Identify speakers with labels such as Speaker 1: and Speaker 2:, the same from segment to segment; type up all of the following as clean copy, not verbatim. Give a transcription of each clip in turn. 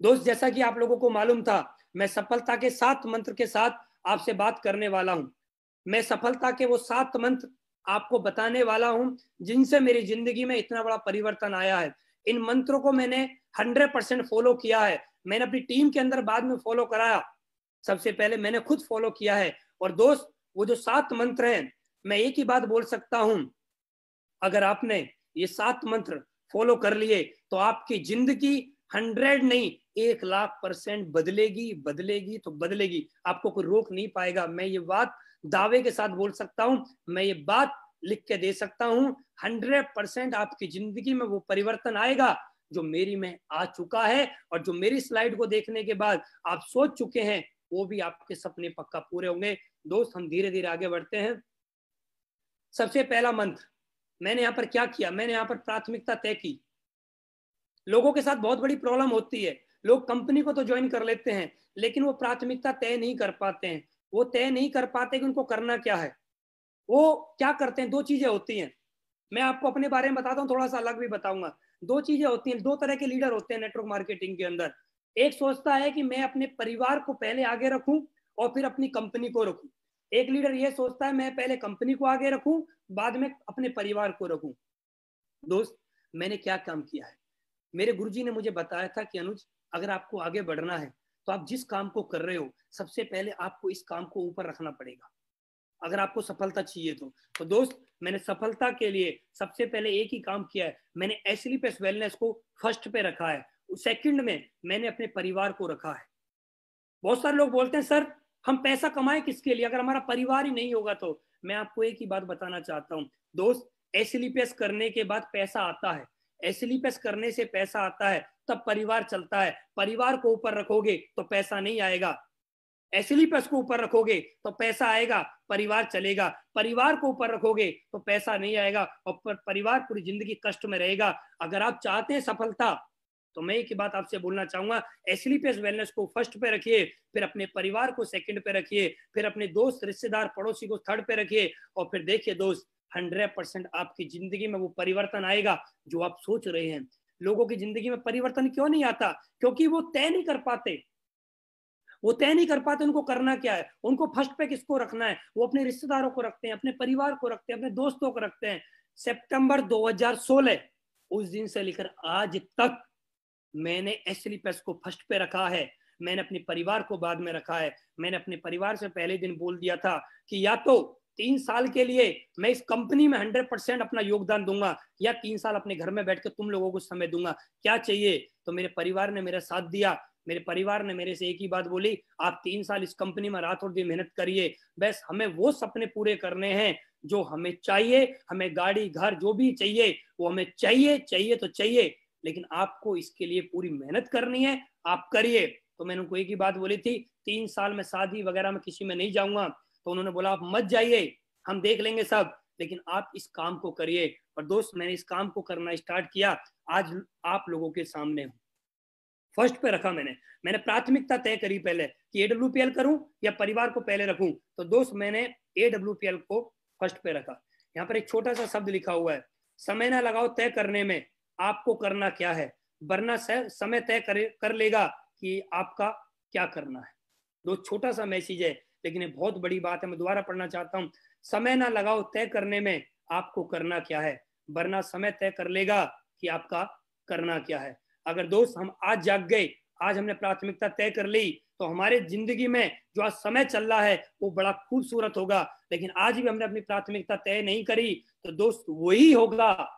Speaker 1: दोस्त, जैसा कि आप लोगों को मालूम था, मैं सफलता के 7 मंत्र के साथ आपसे बात करने वाला हूं। मैं सफलता के वो 7 मंत्र आपको बताने वाला हूं जिनसे मेरी जिंदगी में इतना बड़ा परिवर्तन आया है। इन मंत्रों को मैंने 100% फॉलो किया है। मैंने अपनी टीम के अंदर बाद में फॉलो कराया, सबसे पहले मैंने खुद फॉलो किया है। और दोस्त, वो जो 7 मंत्र हैं, मैं एक ही बात बोल सकता हूं, अगर आपने ये 7 मंत्र फॉलो कर लिए तो आपकी जिंदगी 100 नहीं 1,00,000% बदलेगी, बदलेगी तो बदलेगी। आपको कोई रोक नहीं पाएगा। मैं ये बात दावे के साथ बोल सकता हूं, मैं ये बात लिख के दे सकता हूं, 100% आपकी जिंदगी में वो परिवर्तन आएगा जो मेरी में आ चुका है। और जो मेरी स्लाइड को देखने के बाद आप सोच चुके हैं, वो भी आपके सपने पक्का पूरे होंगे। दोस्त, हम धीरे धीरे आगे बढ़ते हैं। सबसे पहला मंत्र, मैंने यहाँ पर क्या किया, मैंने यहाँ पर प्राथमिकता तय की। लोगों के साथ बहुत बड़ी प्रॉब्लम होती है, लोग कंपनी को तो ज्वाइन कर लेते हैं लेकिन वो प्राथमिकता तय नहीं कर पाते हैं। वो तय नहीं कर पाते कि उनको करना क्या है। वो क्या करते हैं, दो चीजें होती हैं। मैं आपको अपने बारे में बताता हूँ, थोड़ा सा अलग भी बताऊंगा। दो चीजें होती हैं, दो तरह के लीडर होते हैं नेटवर्क मार्केटिंग के अंदर। एक सोचता है कि मैं अपने परिवार को पहले आगे रखूं और फिर अपनी कंपनी को रखूं। एक लीडर ये सोचता है मैं पहले कंपनी को आगे रखूं, बाद में अपने परिवार को रखूं। दोस्त, मैंने क्या काम किया है, मेरे गुरुजी ने मुझे बताया था कि अनुज, अगर आपको आगे बढ़ना है तो आप जिस काम को कर रहे हो, सबसे पहले आपको इस काम को ऊपर रखना पड़ेगा अगर आपको सफलता चाहिए तो दोस्त, मैंने सफलता के लिए सबसे पहले एक ही काम किया है, मैंने एसलीपेस वेलनेस को फर्स्ट पे रखा है। सेकंड में मैंने अपने परिवार को रखा है। बहुत सारे लोग बोलते हैं सर, हम पैसा कमाएं किसके लिए अगर हमारा परिवार ही नहीं होगा तो। मैं आपको एक ही बात बताना चाहता हूं दोस्त, एसलीपेस करने के बाद पैसा आता है। एसलीपेस करने से पैसा आता है, तब परिवार चलता है। परिवार को ऊपर रखोगे तो पैसा नहीं आएगा। एसलीपेस को ऊपर रखोगे तो पैसा आएगा, परिवार चलेगा। परिवार को ऊपर रखोगे तो पैसा नहीं आएगा और परिवार पूरी जिंदगी कष्ट में रहेगा। अगर आप चाहते हैं सफलता, तो मैं एक ही बात आपसे बोलना चाहूंगा, एसलीपेस वेलनेस को फर्स्ट पे रखिए, फिर अपने परिवार को सेकंड पे रखिए, फिर अपने दोस्त रिश्तेदार पड़ोसी को थर्ड पे रखिए। और फिर देखिए दोस्त, 100% आपकी जिंदगी में वो परिवर्तन आएगा जो आप सोच रहे हैं। लोगों की जिंदगी में परिवर्तन क्यों नहीं आता? क्योंकि वो तय नहीं कर पाते। वो तय नहीं कर पाते उनको करना क्या है, उनको फर्स्ट पे किसको रखना है। वो अपने रिश्तेदारों को रखते हैं, अपने परिवार को रखते हैं, अपने दोस्तों को रखते हैं। सितंबर 2016 उस दिन से लेकर आज तक मैंने एसलीपेस को फर्स्ट पे रखा है। मैंने अपने परिवार को बाद में रखा है। मैंने अपने परिवार से पहले दिन बोल दिया था कि या तो 3 साल के लिए मैं इस कंपनी में 100% अपना योगदान दूंगा, या 3 साल अपने घर में बैठ के तुम लोगों को समय दूंगा। क्या चाहिए? तो मेरे परिवार ने मेरा साथ दिया। मेरे परिवार ने मेरे से एक ही बात बोली, आप 3 साल इस कंपनी में रात और दिन मेहनत करिए, बस हमें वो सपने पूरे करने हैं जो हमें चाहिए। हमें गाड़ी घर जो भी चाहिए वो हमें चाहिए, चाहिए तो चाहिए, लेकिन आपको इसके लिए पूरी मेहनत करनी है, आप करिए। तो मैंने उनको एक ही बात बोली थी, 3 साल में शादी वगैरह में किसी में नहीं जाऊंगा। तो उन्होंने बोला आप मत जाइए, हम देख लेंगे सब, लेकिन आप इस काम को करिए। और दोस्त, मैंने इस काम को करना स्टार्ट किया, आज आप लोगों के सामने हूं। फर्स्ट पे रखा मैंने प्राथमिकता तय करी पहले कि एडब्ल्यूपीएल करूं या परिवार को पहले रखूं। तो दोस्त, मैंने एडब्ल्यूपीएल को फर्स्ट पे रखा। यहाँ पर एक छोटा सा शब्द लिखा हुआ है, समय ना लगाओ तय करने में, आपको करना क्या है, वरना समय तय कर लेगा कि आपका क्या करना है। दोस्त, छोटा सा मैसेज है लेकिन ये बहुत बड़ी बात है। मैं दोबारा पढ़ना चाहता हूँ, समय ना लगाओ तय करने में, आपको करना क्या है, वरना समय तय कर लेगा कि आपका करना क्या है। अगर दोस्त हम आज जाग गए, आज हमने प्राथमिकता तय कर ली, तो हमारे जिंदगी में जो आज समय चल रहा है वो बड़ा खूबसूरत होगा। लेकिन आज भी हमने अपनी प्राथमिकता तय नहीं करी तो दोस्त वही होगा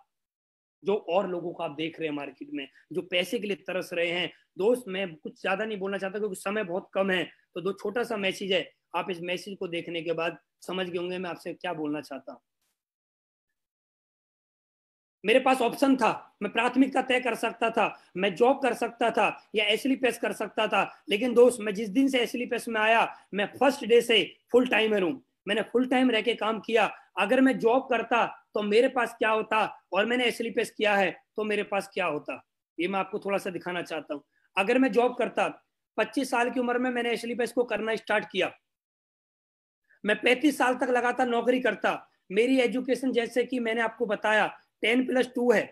Speaker 1: जो और लोगों को आप देख रहे हैं मार्केट में, जो पैसे के लिए तरस रहे हैं। दोस्त, मैं कुछ ज्यादा नहीं बोलना चाहता क्योंकि समय बहुत कम है। तो दो छोटा सा मैसेज है, आप इस मैसेज को देखने के बाद समझ गए होंगे मैं आपसे क्या बोलना चाहता हूं। मेरे पास ऑप्शन था, मैं प्राथमिकता तय कर सकता था, मैं जॉब कर सकता था या एसलीपेस कर सकता था। लेकिन दोस्त, मैं जिस दिन से एसलीपेस में आया, मैं फर्स्ट डे से फुल टाइमर हूं। मैंने फुल टाइम रह के काम किया। अगर मैं जॉब करता तो मेरे पास क्या होता, और मैंने एसलीपेस किया है तो मेरे पास क्या होता, ये मैं आपको थोड़ा सा दिखाना चाहता हूं। अगर मैं जॉब करता, 25 साल की उम्र में मैंने एसलीपेस को करना स्टार्ट किया, मैं 35 साल तक लगातार नौकरी करता। मेरी एजुकेशन जैसे कि मैंने आपको बताया 10+2 है।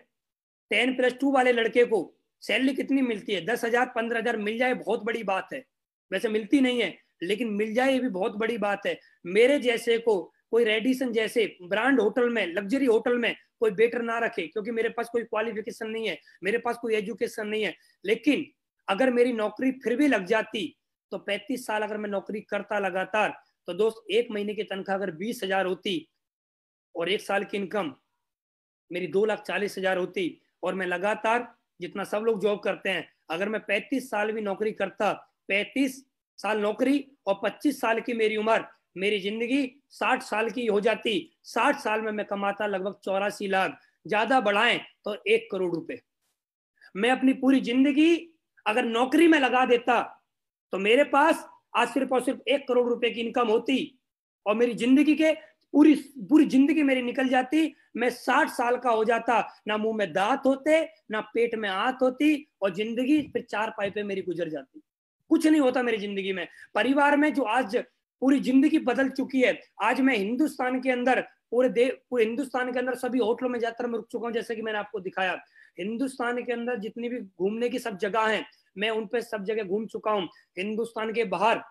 Speaker 1: 10+2 वाले लड़के को सैलरी कितनी मिलती है? 10,000 15,000 मिल जाए बहुत बड़ी बात है, वैसे मिलती नहीं है, लेकिन मिल जाए ये भी बहुत बड़ी बात है। मेरे जैसे को कोई रेडिसन जैसे ब्रांड होटल में, लग्जरी होटल में कोई वेटर ना रखे, क्योंकि मेरे पास कोई क्वालिफिकेशन नहीं है, मेरे पास कोई एजुकेशन नहीं है। लेकिन अगर मेरी नौकरी फिर भी लग जाती तो 35 साल अगर मैं नौकरी करता लगातार, तो दोस्त एक महीने की तनख्वाह अगर 20,000 होती और एक साल की इनकम मेरी 2,40,000 होती, और मैं लगातार जितना सब लोग जॉब करते हैं, अगर मैं 35 साल भी नौकरी करता, 35 साल नौकरी और 25 साल की मेरी उम्र, मेरी जिंदगी 60 साल की हो जाती। 60 साल में मैं कमाता लगभग 84 लाख, ज्यादा बढ़ाएं तो 1 करोड़ रुपए। मैं अपनी पूरी जिंदगी अगर नौकरी में लगा देता तो मेरे पास आज सिर्फ और सिर्फ 1 करोड़ रुपए की इनकम होती, और मेरी जिंदगी के पूरी पूरी जिंदगी मेरी निकल जाती। मैं 60 साल का हो जाता, ना मुंह में दांत होते, ना पेट में आंत होती, और जिंदगी फिर 4 पाई पे मेरी गुजर जाती। कुछ नहीं होता मेरी जिंदगी में। परिवार में जो आज पूरी जिंदगी बदल चुकी है, आज मैं हिंदुस्तान के अंदर पूरे हिंदुस्तान के अंदर सभी होटलों में जाकर मैं रुक चुका हूं, जैसे कि मैंने आपको दिखाया। हिंदुस्तान के अंदर जितनी भी घूमने की सब जगह हैं, मैं उन पे सब जगह घूम चुका हूं। हिंदुस्तान के बाहर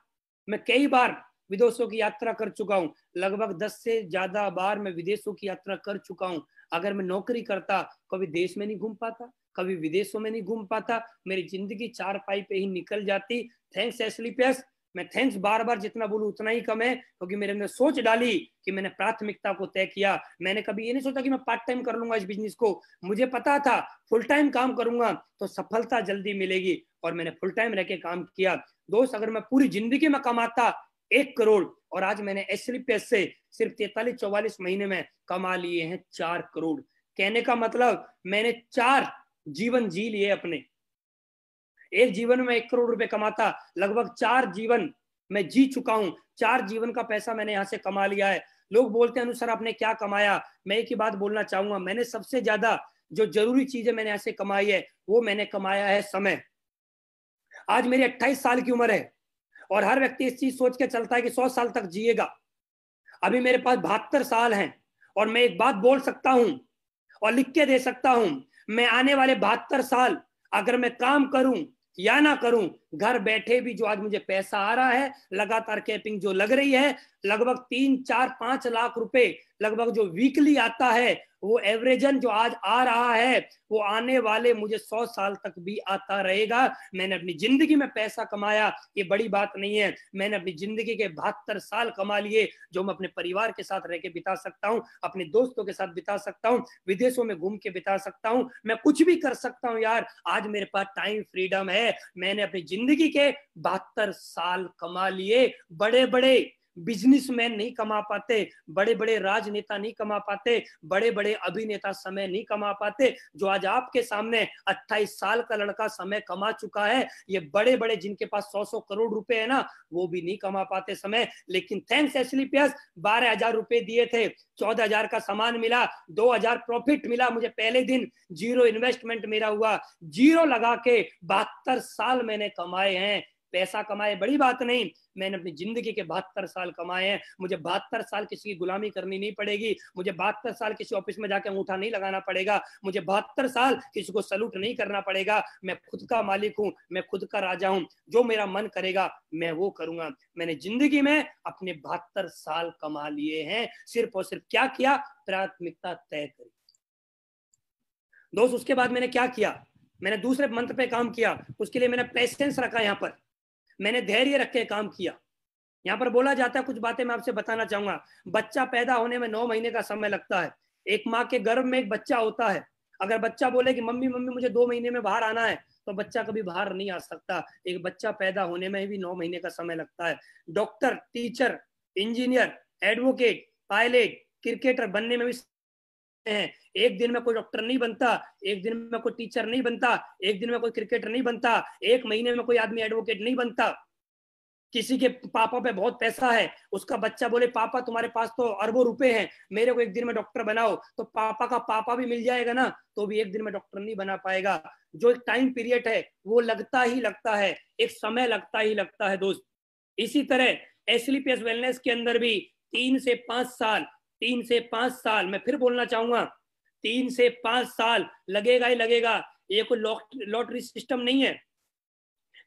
Speaker 1: मैं कई बार विदेशों की यात्रा कर चुका हूं, लगभग 10 से ज्यादा बार मैं विदेशों की यात्रा कर चुका हूं। अगर मैं नौकरी करता, कभी देश में नहीं घूम पाता, कभी विदेशों में नहीं घूम पाता, मेरी जिंदगी 4 पाई पे ही निकल जाती। Thanks Asclepius. मैं थैंक्स बार बार जितना बोलूं उतना ही कम है, क्योंकि मेरे अंदर सोच डाली कि मैंने प्राथमिकता को तय किया। मैंने कभी ये नहीं सोचा कि मैं पार्ट टाइम कर लूंगा इस बिजनेस को। मुझे पता था फुल टाइम काम करूंगा तो सफलता जल्दी मिलेगी, और मैंने फुल टाइम रह के काम किया। दोस्त, अगर मैं पूरी जिंदगी में कमाता 1 करोड़, और आज मैंने एसलीपियस से सिर्फ 43-44 महीने में कमा लिए हैं 4 करोड़। कहने का मतलब मैंने 4 जीवन जी लिए अपने। एक जीवन में 1 करोड़ रुपए कमाता, लगभग 4 जीवन मैं जी चुका हूं। 4 जीवन का पैसा मैंने यहां से कमा लिया है। लोग बोलते हैं अनुसार आपने क्या कमाया? मैं एक ही बात बोलना चाहूंगा, मैंने सबसे ज्यादा जो जरूरी चीजें मैंने यहां से कमाई है, वो मैंने कमाया है समय। आज मेरी 28 साल की उम्र है, और हर व्यक्ति इस चीज सोच के चलता है कि 100 साल तक जिएगा। अभी मेरे पास 72 साल हैं, और मैं एक बात बोल सकता हूं और लिख के दे सकता हूं, मैं आने वाले 72 साल अगर मैं काम करूं या ना करूं, घर बैठे भी जो आज मुझे पैसा आ रहा है, लगातार कैपिंग जो लग रही है, लगभग 3-4-5 लाख रुपए लगभग जो वीकली आता है, वो एवरेजन जो आज आ रहा है, वो आने वाले मुझे 100 साल तक भी आता रहेगा। मैंने अपनी जिंदगी में पैसा कमाया, ये बड़ी बात नहीं है। मैंने अपनी जिंदगी के 72 साल कमा लिए, जो मैं अपने परिवार के साथ रह के बिता सकता हूँ, अपने दोस्तों के साथ बिता सकता हूँ, विदेशों में घूम के बिता सकता हूँ। मैं कुछ भी कर सकता हूँ यार, आज मेरे पास टाइम फ्रीडम है। मैंने अपनी जिंदगी के 72 साल कमा लिए। बड़े बड़े बिजनेसमैन नहीं कमा पाते, बड़े बड़े राजनेता नहीं कमा पाते, बड़े बड़े अभिनेता समय नहीं कमा पाते। जो आज आपके सामने 28 साल का लड़का समय कमा चुका है, ये बड़े बड़े जिनके पास 100-100 करोड़ रुपए है ना, वो भी नहीं कमा पाते समय। लेकिन थैंक्स एसलीपियस, 12,000 रुपए दिए थे, 14,000 का सामान मिला, 2,000 प्रॉफिट मिला मुझे पहले दिन। जीरो इन्वेस्टमेंट मेरा हुआ, जीरो लगा के 72 साल मैंने कमाए हैं। पैसा कमाए बड़ी बात नहीं, मैंने अपनी जिंदगी के 72 साल कमाए हैं। मुझे 72 साल किसी की गुलामी करनी नहीं पड़ेगी, मुझे 72 साल किसी ऑफिस में जाकर अंगूठा नहीं लगाना पड़ेगा, मुझे 72 साल किसी को सलूट नहीं करना पड़ेगा। मैं खुद का मालिक हूं, मैं खुद का राजा हूं, जो मेरा मन करेगा मैं वो करूंगा। मैंने जिंदगी में अपने 72 साल कमा लिए हैं। सिर्फ और सिर्फ क्या किया? प्राथमिकता तय करी। दोस्त, उसके बाद मैंने क्या किया? मैंने दूसरे मंत्र पे काम किया। उसके लिए मैंने पेशेंस रखा, यहाँ पर मैंने धैर्य रख के काम किया। यहाँ पर बोला जाता है, कुछ बातें मैं आपसे बताना चाहूंगा। बच्चा पैदा होने में 9 महीने का समय लगता है। एक माँ के गर्भ में एक बच्चा होता है। अगर बच्चा बोले कि मम्मी मम्मी मुझे 2 महीने में बाहर आना है, तो बच्चा कभी बाहर नहीं आ सकता। एक बच्चा पैदा होने में भी 9 महीने का समय लगता है। Doctor, teacher, engineer, advocate, pilot, cricketer बनने में भी हैं। एक दिन में कोई डॉक्टर नहीं बनता, एक दिन में कोई टीचर नहीं बनता, एक दिन में कोई क्रिकेटर नहीं बनता, एक महीने में कोई आदमी एडवोकेट नहीं बनता। किसी के पापा पे बहुत पैसा है, उसका बच्चा बोले पापा तुम्हारे पास तो अरबों रुपए हैं, मेरे को एक दिन में डॉक्टर बनाओ, तो पापा का पापा भी मिल जाएगा ना, तो भी एक दिन में डॉक्टर नहीं बना पाएगा। जो एक टाइम पीरियड है वो लगता ही लगता है, एक समय लगता ही लगता है दोस्त। इसी तरह एसलीपीएस वेलनेस के अंदर भी 3 से 5 साल, 3 से 5 साल, मैं फिर बोलना चाहूंगा, 3 से 5 साल लगेगा ही लगेगा ये कोई लॉटरी सिस्टम नहीं है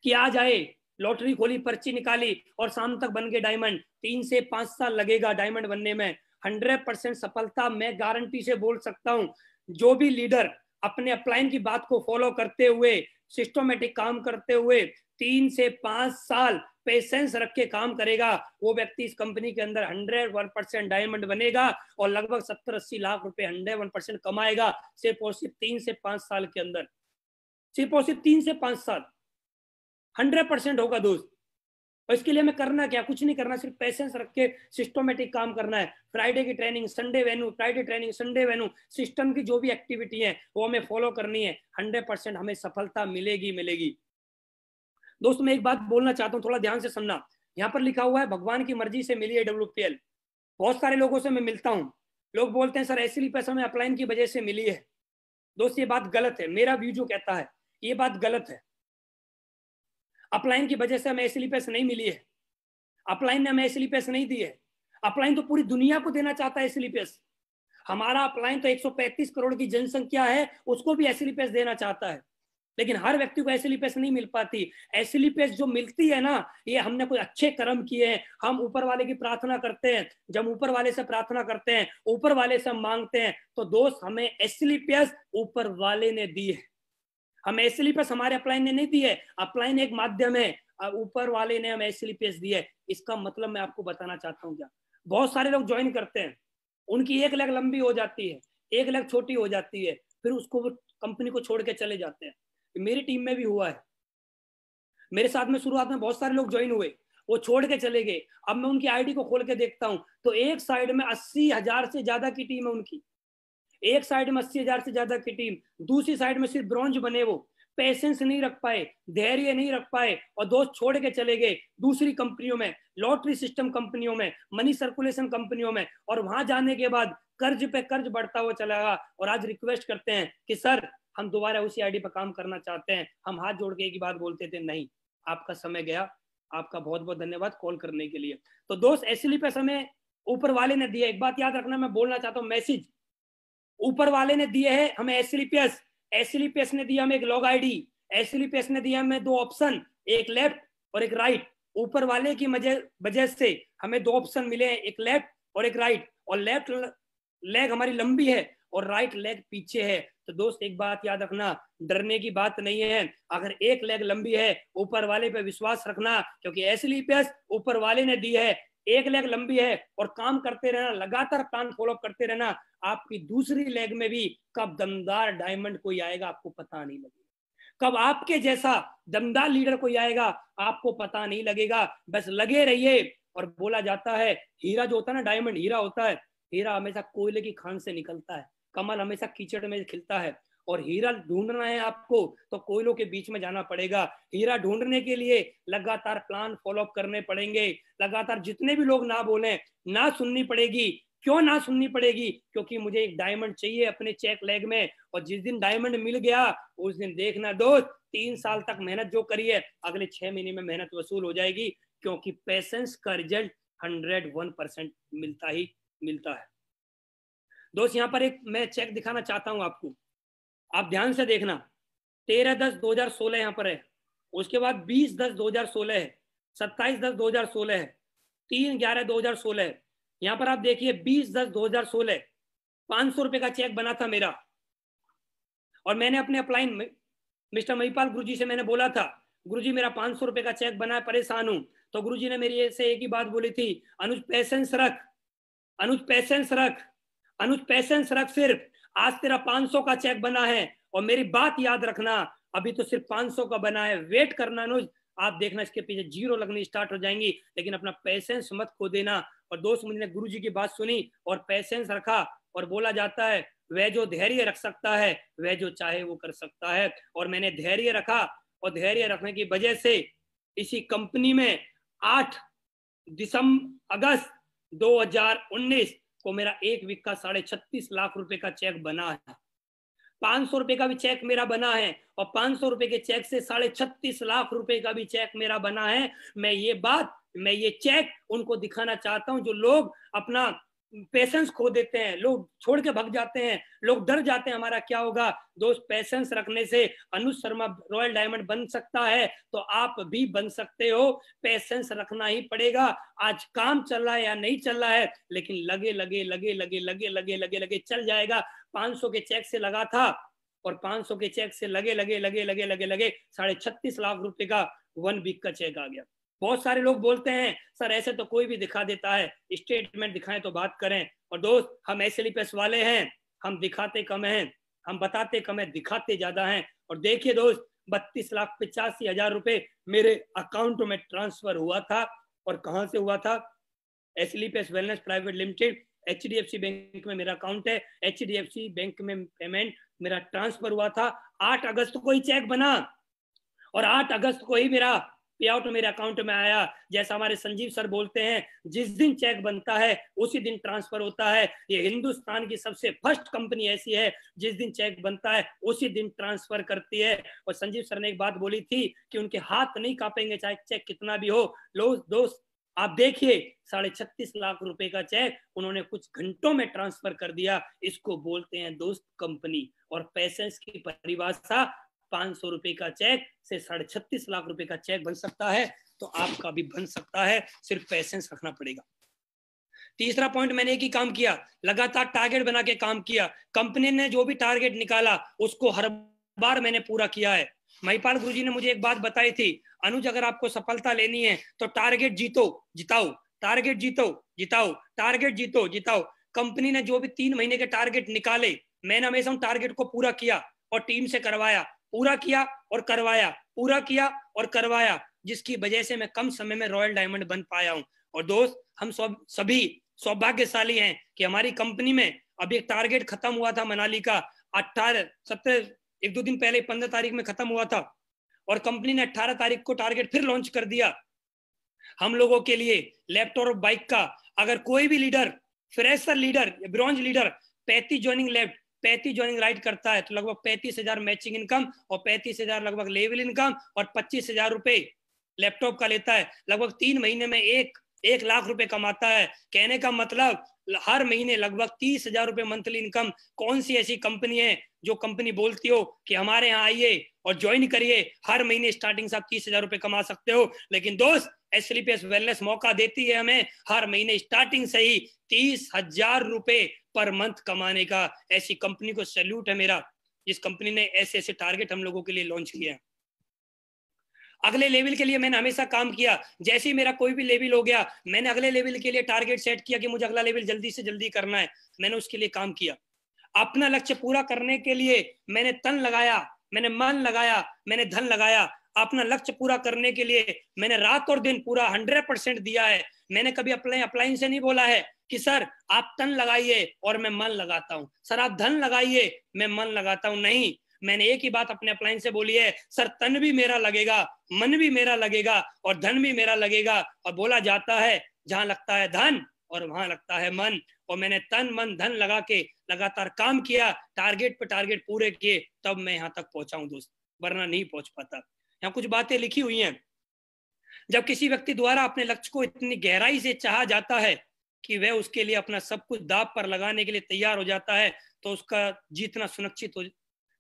Speaker 1: कि आ जाए, लॉटरी खोली, पर्ची निकाली और शाम तक बन गए डायमंड। 3 से 5 साल लगेगा डायमंड बनने में। 100% सफलता मैं गारंटी से बोल सकता हूं। जो भी लीडर अपने अपलाइन की बात को फॉलो करते हुए, सिस्टमेटिक काम करते हुए 3 से 5 साल पेशेंस रख के काम करेगा, वो व्यक्ति इस कंपनी के अंदर 101% डायमंड बनेगा और लगभग 70-80 लाख रुपए 101% कमाएगा सिर्फ और सिर्फ 3 से 5 साल के अंदर। सिर्फ और सिर्फ 3 से 5 साल 100% होगा दोस्त। और इसके लिए हमें करना क्या, कुछ नहीं करना, सिर्फ पेशेंस रख के सिस्टमेटिक काम करना है। फ्राइडे की training, Sunday venue, Friday training, Sunday venue, system की जो भी एक्टिविटी है वो हमें फॉलो करनी है। 100% हमें सफलता मिलेगी मिलेगी। दोस्त मैं एक बात बोलना चाहता हूँ, थोड़ा ध्यान से सुनना। यहाँ पर लिखा हुआ है भगवान की मर्जी से मिली है WPL। बहुत सारे लोगों से मैं मिलता हूँ, लोग बोलते हैं सर ऐसे पैसा हमें अपलाइन की वजह से मिली है। दोस्त ये बात गलत है, मेरा व्यू जो कहता है ये बात गलत है। अपलाइन की वजह से हमें ऐसे पैसे नहीं मिली है, अपलाइन ने हमें ऐसे पैसे नहीं दिए। अपलाइन तो पूरी दुनिया को देना चाहता है ऐसे पैसे। हमारा अपलाइन तो 135 करोड़ की जनसंख्या है, उसको भी ऐसे पैसे देना चाहता है, लेकिन हर व्यक्ति को ऐसे पैसे नहीं मिल पाती। ऐसे पैसे जो मिलती है ना, ये हमने कोई अच्छे कर्म किए हैं, हम ऊपर वाले की प्रार्थना करते हैं। जब ऊपर वाले से प्रार्थना करते हैं, ऊपर वाले से मांगते हैं, तो दोस्त हमें ऐसे पैसे ऊपर वाले ने दी है। हमें ऐसे पैसे हमारे अपलाइन ने नहीं दी है, अपलाइन एक माध्यम है, ऊपर वाले ने हमें ऐसे पैसे दिए है। इसका मतलब मैं आपको बताना चाहता हूँ क्या, बहुत सारे लोग ज्वाइन करते हैं, उनकी एक लेग लंबी हो जाती है, एक लेग छोटी हो जाती है, फिर उसको वो कंपनी को छोड़ के चले जाते हैं। मेरी टीम में भी हुआ है, मेरे साथ में शुरुआत में बहुत सारे लोग ज्वाइन हुए, वो छोड़ के चले गए। अब मैं उनकी आईडी को खोल के देखता हूं तो एक साइड में 80,000 से ज्यादा की टीम है उनकी, एक साइड में 80,000 से ज्यादा की टीम, दूसरी साइड में सिर्फ ब्रॉन्ज बने। वो पेशेंस नहीं रख पाए, धैर्य नहीं रख पाए और दोस्त छोड़ के चले गए दूसरी कंपनियों में, लॉटरी सिस्टम कंपनियों में, मनी सर्कुलेशन कंपनियों में, और वहां जाने के बाद कर्ज पे कर्ज बढ़ता हुआ चला गया। और आज रिक्वेस्ट करते हैं कि सर हम दोबारा उसी आईडी पर काम करना चाहते हैं। हम हाथ जोड़ के एक ही बात बोलते थे, नहीं, आपका समय गया। आपका बहुत बहुत धन्यवाद कॉल करने के लिए। तो दोस्त ऐसे पैसा हमें ऊपर वाले ने दिया। एक बात याद रखना, मैं बोलना चाहता हूँ, मैसेज ऊपर वाले ने दिए है हमें एसलीपीएस, एसलीपीएस ने दिया हमें एक लॉग आईडी, एसलीपीएस ने दिया हमें 2 ऑप्शन, एक लेफ्ट और एक राइट। ऊपर वाले की वजह से हमें 2 ऑप्शन मिले हैं, एक लेफ्ट और एक राइट, और लेफ्ट लेग हमारी लंबी है और राइट लेग पीछे है। तो दोस्त एक बात याद रखना, डरने की बात नहीं है। अगर एक लेग लंबी है, ऊपर वाले पे विश्वास रखना, क्योंकि एसलीपीएस ऊपर वाले ने दी है। एक लेग लंबी है और काम करते रहना, लगातार प्लान फॉलो करते रहना, आपकी दूसरी लेग में भी कब दमदार डायमंड कोई आएगा आपको पता नहीं लगेगा, कब आपके जैसा दमदार लीडर कोई आएगा आपको पता नहीं लगेगा। बस लगे रहिए। और बोला जाता है हीरा जो होता है ना, डायमंड हीरा होता है, हीरा हमेशा कोयले की खान से निकलता है, कमल हमेशा कीचड़ में खिलता है। और हीरा ढूंढना है आपको तो कोयलों के बीच में जाना पड़ेगा। हीरा ढूंढने के लिए लगातार प्लान फॉलो करने पड़ेंगे, लगातार जितने भी लोग ना बोले ना सुननी पड़ेगी। क्यों ना सुननी पड़ेगी? क्योंकि मुझे एक डायमंड चाहिए अपने चेक लेग में, और जिस दिन डायमंड मिल गया उस दिन देखना दोस्त, 3 साल तक मेहनत जो करी है अगले 6 महीने में मेहनत वसूल हो जाएगी, क्योंकि पेशेंस का रिजल्ट 101% मिलता ही मिलता है। दोस्त यहाँ पर एक मैं चेक दिखाना चाहता हूं आपको, आप ध्यान से देखना। 13/10/2016 यहाँ पर है, उसके बाद 20/10/2016 है, 27/10/2016 है, 3/11/2016 है। यहाँ पर आप देखिए 20/10/2016 500 रुपए का चेक बना था मेरा, और मैंने अपने अपलाइन में मिस्टर महिपाल गुरुजी से मैंने बोला था, गुरुजी मेरा 500 रुपए का चेक बना है, परेशान हूं। तो गुरुजी ने मेरी से एक ही बात बोली थी, अनुज पेशेंस रख, अनुज पेशेंस रख, अनुज पेशेंस रख। सिर्फ आज तेरा 500 का चेक बना है, और मेरी बात याद रखना, अभी तो सिर्फ 500 का बना है, वेट करना अनुज, आप देखना इसके पीछे 0 लगनी स्टार्ट हो जाएंगी, लेकिन अपना पेशेंस मत खो देना। और दोस्त मुझे गुरुजी की बात सुनी और पेशेंस रखा, और बोला जाता है वह जो धैर्य रख सकता है वह जो चाहे वो कर सकता है। और मैंने धैर्य रखा, और धैर्य रखने की वजह से इसी कंपनी में 8 अगस्त 2019 को मेरा एक वीक का 36.5 लाख रुपए का चेक बना है। 500 रुपए का भी चेक मेरा बना है, और 500 रुपए के चेक से 36.5 लाख रुपए का भी चेक मेरा बना है। मैं ये चेक उनको दिखाना चाहता हूं जो लोग अपना पेशेंस खो देते हैं, लोग छोड़ के भाग जाते हैं, लोग डर जाते हैं हमारा क्या होगा। दोस्त, पेशेंस रखने से अनुज शर्मा रॉयल डायमंड बन सकता है, तो आप भी बन सकते हो। पेशेंस रखना ही पड़ेगा। आज काम चल रहा है या नहीं चल रहा है, लेकिन लगे लगे लगे लगे लगे लगे लगे लगे चल जाएगा। 500 के चेक से लगा था और 500 के चेक से लगे लगे लगे लगे लगे लगे 36.5 लाख रुपए का 1 वीक का चेक आ गया। बहुत सारे लोग बोलते हैं सर ऐसे तो कोई भी दिखा देता है, स्टेटमेंट दिखाएं तो बात करें। और दोस्त, हम एसएलपीएस वाले हैं, हम दिखाते कम हैं, हम बताते कम है, दिखाते ज्यादा हैं। और देखिए दोस्त, 32,85,000 रुपए मेरे अकाउंट में ट्रांसफर हुआ था। और कहां से हुआ था? SLPS wellness private limited, HDFC bank में मेरा अकाउंट है। एचडीएफसी बैंक में पेमेंट मेरा ट्रांसफर हुआ था। 8 अगस्त को ही चेक बना और 8 अगस्त को ही मेरा पे आउट मेरे अकाउंट में आया। जैसा हमारे संजीव सर बोलते हैं, जिस दिन चेक बनता है उसी दिन ट्रांसफर होता है। ये हिंदुस्तान की सबसे फर्स्ट कंपनी ऐसी है जिस दिन चेक बनता है उसी दिन ट्रांसफर करती है। और संजीव सर ने एक बात बोली थी कि उनके हाथ नहीं कांपेंगे चाहे चेक कितना भी हो। लो दोस्त, आप देखिए 36.5 लाख रुपए का चेक उन्होंने कुछ घंटों में ट्रांसफर कर दिया। इसको बोलते हैं दोस्त कंपनी। और पेशेंस की परिभाषा 500 रुपए का चेक से 36.5 लाख रुपए का चेक बन सकता है, तो आपका भी बन सकता है, सिर्फ पेशेंस रखना पड़ेगा। तीसरा पॉइंट, मैंने एक ही काम किया, लगातार टारगेट बना के काम किया। कंपनी ने जो भी टारगेट निकाला उसको हर बार मैंने पूरा किया है। महिपाल गुरुजी ने मुझे एक बात बताई थी, अनुज अगर आपको सफलता लेनी है तो टारगेट जीतो जिताओ, टारगेट जीतो जिताओ, टारगेट जीतो जिताओ। कंपनी ने जो भी 3 महीने के टारगेट निकाले, मैंने हमेशा उन टारगेट को पूरा किया और टीम से करवाया, पूरा किया और करवाया, पूरा किया और करवाया, जिसकी वजह से मैं कम समय में रॉयल डायमंड बन पाया हूं। और दोस्त, हम सभी सौभाग्यशाली हैं कि हमारी कंपनी में अभी एक टारगेट खत्म हुआ था मनाली का, 1-2 दिन पहले 15 तारीख में खत्म हुआ था और कंपनी ने 18 तारीख को टारगेट फिर लॉन्च कर दिया हम लोगों के लिए लैपटॉप और बाइक का। अगर कोई भी leader, fresher leader, bronze leader 35 joining left, 35 joining right करता है तो लगभग 35,000 मैचिंग इनकम और 35,000 लगभग लेवल इनकम और 25,000 रुपए लैपटॉप का लेता है। लगभग 3 महीने में 1 लाख रुपए कमाता है। कहने का मतलब हर महीने लगभग 30,000 रुपए मंथली इनकम। कौन सी ऐसी कंपनी है जो कंपनी बोलती हो कि हमारे यहाँ आइए और ज्वाइन करिए, हर महीने स्टार्टिंग से आप 30,000 रुपए कमा सकते हो। लेकिन दोस्त, एसएलपीएस वेलनेस मौका देती है हमें हर महीने स्टार्टिंग से ही 30,000 रुपए पर मंथ कमाने का। ऐसी कंपनी को सैल्यूट है मेरा, जिस कंपनी ने ऐसे ऐसे टारगेट हम लोगों के लिए लॉन्च किया। अगले लेवल के लिए मैंने हमेशा काम किया। जैसे ही मेरा कोई भी लेवल हो गया, मैंने अगले लेवल के लिए टारगेट सेट किया कि मुझे अगला लेवल जल्दी से जल्दी करना है। मैंने उसके लिए काम किया। अपना लक्ष्य पूरा करने के लिए मैंने तन लगाया, मैंने मन लगाया, मैंने धन लगाया। अपना लक्ष्य पूरा करने के लिए मैंने रात और दिन पूरा 100% दिया है। मैंने कभी अपलाइन से नहीं बोला है कि सर आप तन लगाइए और मैं मन लगाता हूं, सर आप धन लगाइए मैं मन लगाता हूं। नहीं, मैंने एक ही बात अपने अपलाइन से बोली है, सर तन भी मेरा लगेगा, मन भी मेरा लगेगा और धन भी मेरा लगेगा। और बोला जाता है जहां लगता है धन और वहां लगता है मन। और मैंने तन मन धन लगा के लगातार काम किया, टारगेट पे टारगेट पूरे किए, तब मैं यहाँ तक पहुंचा हूं दोस्त, वरना नहीं पहुंच पाता। यहाँ कुछ बातें लिखी हुई हैं। जब किसी व्यक्ति द्वारा अपने लक्ष्य को इतनी गहराई से चाहा जाता है कि वह उसके लिए अपना सब कुछ दांव पर लगाने के लिए तैयार हो जाता है, तो उसका जीतना